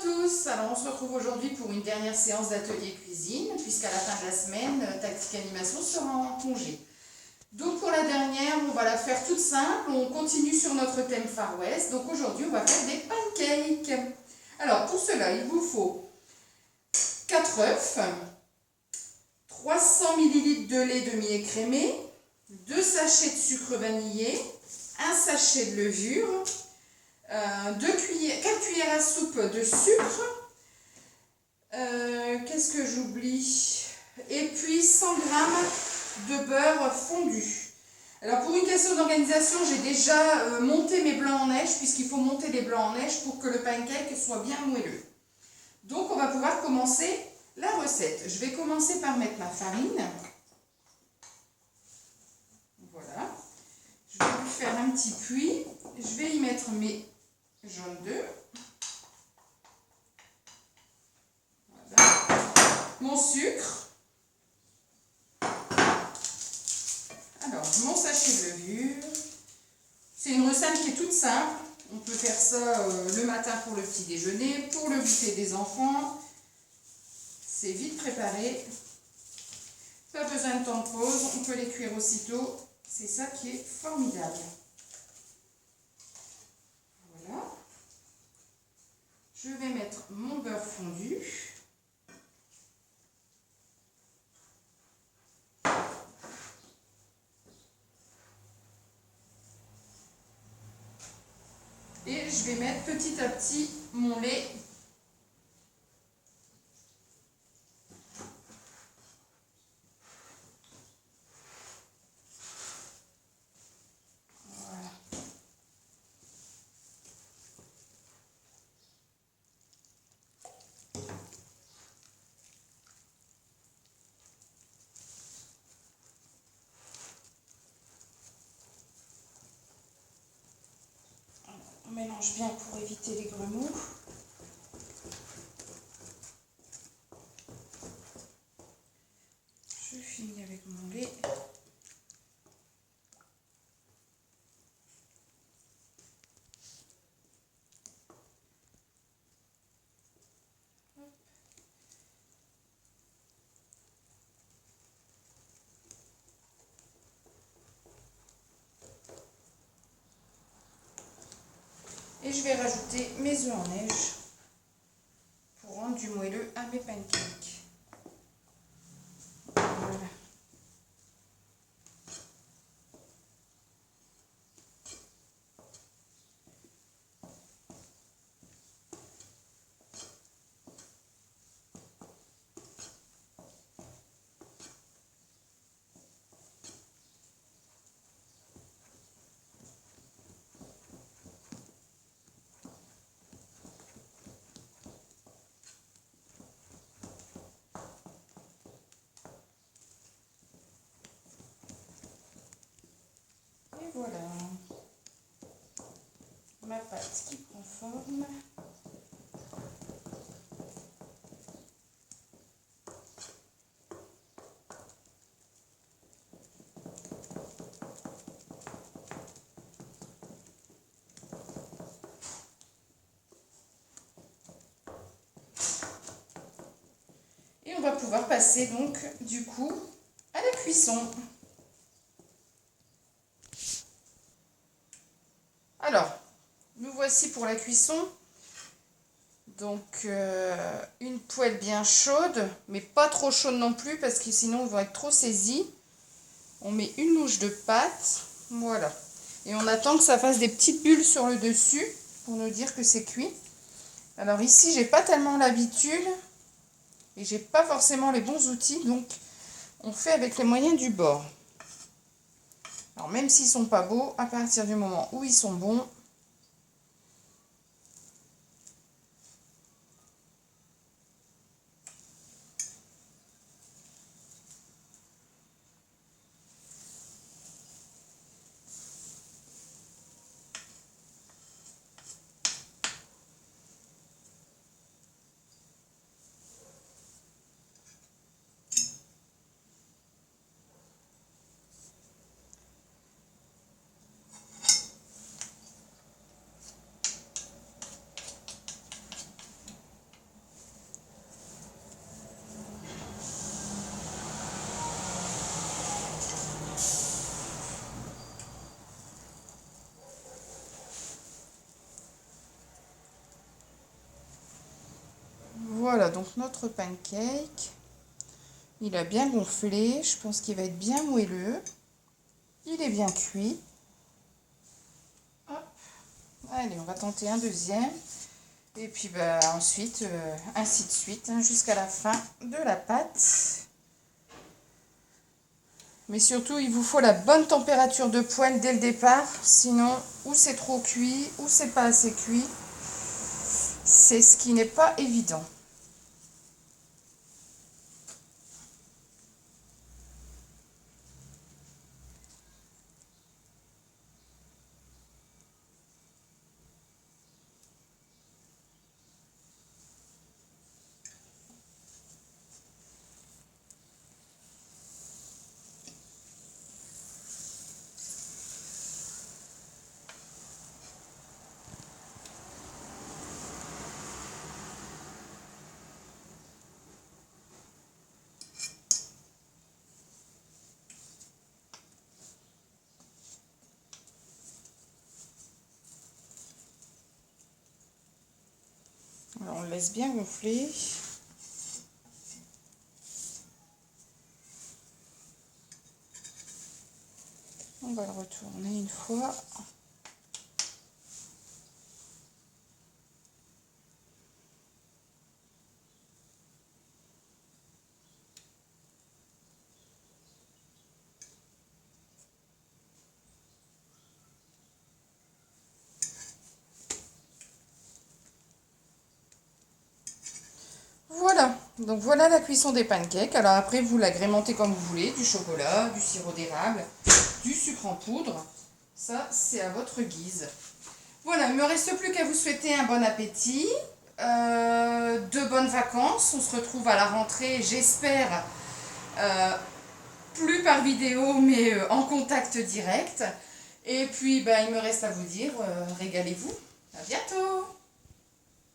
tous, alors on se retrouve aujourd'hui pour une dernière séance d'atelier cuisine, puisqu'à la fin de la semaine, Tactique Animation sera en congé. Donc pour la dernière, on va la faire toute simple, on continue sur notre thème Far West. Donc aujourd'hui, on va faire des pancakes. Alors pour cela, il vous faut 4 œufs, 300 ml de lait demi-écrémé, 2 sachets de sucre vanillé, 1 sachet de levure, 4 cuillères à soupe de sucre, qu'est-ce que j'oublie? Et puis 100 g de beurre fondu. Alors pour une question d'organisation, j'ai déjà monté mes blancs en neige, puisqu'il faut monter les blancs en neige pour que le pancake soit bien moelleux. Donc on va pouvoir commencer la recette. Je vais commencer par mettre ma farine. Voilà. Je vais lui faire un petit puits. Je vais y mettre mes jaunes d'œufs. Voilà. Mon sucre. Alors, mon sachet de levure. C'est une recette qui est toute simple. On peut faire ça le matin pour le petit déjeuner, pour le goûter des enfants. C'est vite préparé. Pas besoin de temps de pause. On peut les cuire aussitôt. C'est ça qui est formidable. Voilà. Je vais mettre mon beurre fondu. Et je vais mettre petit à petit mon lait. Voilà. On mélange bien pour éviter les grumeaux. Je finis avec mon lait. Et je vais rajouter mes œufs en neige pour rendre du moelleux à mes pancakes. Voilà. Et voilà. Ma pâte qui prend forme. Et on va pouvoir passer donc du coup à la cuisson. Alors, nous voici pour la cuisson. Donc une poêle bien chaude, mais pas trop chaude non plus parce que sinon on va être trop saisi. On met une louche de pâte, voilà. Et on attend que ça fasse des petites bulles sur le dessus pour nous dire que c'est cuit. Alors ici, j'ai pas tellement l'habitude et j'ai pas forcément les bons outils, donc on fait avec les moyens du bord. Alors même s'ils sont pas beaux, à partir du moment où ils sont bons, Voilà, donc notre pancake, il a bien gonflé. Je pense qu'il va être bien moelleux. Il est bien cuit. Hop. Allez, on va tenter un deuxième. Et puis bah, ensuite, ainsi de suite, hein, jusqu'à la fin de la pâte. Mais surtout, il vous faut la bonne température de poêle dès le départ. Sinon, ou c'est trop cuit, ou c'est pas assez cuit. C'est ce qui n'est pas évident. Alors, on le laisse bien gonfler. On va le retourner une fois. Voilà, donc voilà la cuisson des pancakes. Alors après, vous l'agrémentez comme vous voulez, du chocolat, du sirop d'érable, du sucre en poudre. Ça, c'est à votre guise. Voilà, il ne me reste plus qu'à vous souhaiter un bon appétit, de bonnes vacances. On se retrouve à la rentrée, j'espère, plus par vidéo, mais en contact direct. Et puis, bah, il me reste à vous dire, régalez-vous. À bientôt!